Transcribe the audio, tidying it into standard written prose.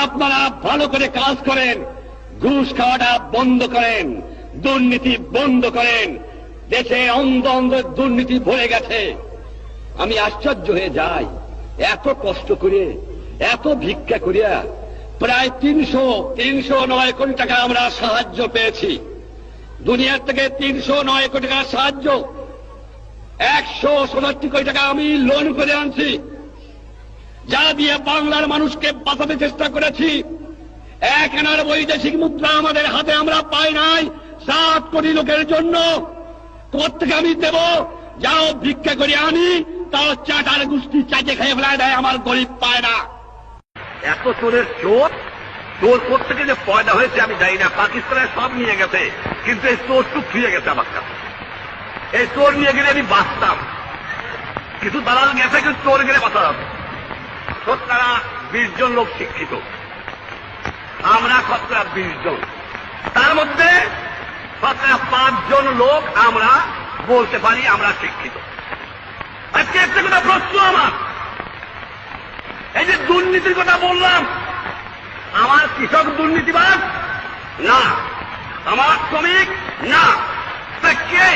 আপনারা ভালো করে কাজ করেন, ঘুষ খাওয়াটা বন্ধ করেন, দুর্নীতি বন্ধ করেন। দেশে অন্ধ অন্ধ দুর্নীতি ভরে গেছে। আমি আশ্চর্য হয়ে যাই, এত কষ্ট করে, এত ভিক্ষা করিয়া প্রায় 309 কোটি টাকা আমরা সাহায্য পেয়েছি। দুনিয়ার থেকে 309 কোটি টাকার সাহায্য, 167 কোটি টাকা আমি লোন করে আনছি, যা দিয়ে বাংলার মানুষকে বাঁচাতে চেষ্টা করেছি। 1 আনার বৈদেশিক মুদ্রা আমাদের হাতে আমরা পাই নাই 7 কোটি লোকের জন্য। কোথেকে আমি দেব? যাও ভিক্ষা করে আনি, তাও চাটার গোষ্ঠী চাইতে খেয়ে ফেলায় দেয়, আমার গরিব পায় না। এত চোরের চোর, চোর কোথেকে যে পয়দা হয়েছে আমি জানি না। পাকিস্তানের সব নিয়ে গেছে, কিন্তু এই চোরটুক ফিরে গেছে আমার কাছে। এই চোর নিয়ে গেলে আমি বাঁচতাম, কিছু দালাল গেছে, কিন্তু চোর গেলে বাঁচা যাবে। শতকরা 20 জন লোক শিক্ষিত, আমরা শতকরা 20 জন, তার মধ্যে শতকরা 5 জন লোক আমরা বলতে পারি আমরা শিক্ষিত। আজকে একটা কথা প্রশ্ন আমার, এই যে দুর্নীতির কথা বললাম, আমার কৃষক দুর্নীতিবাদ না, আমার শ্রমিক না, তা কে?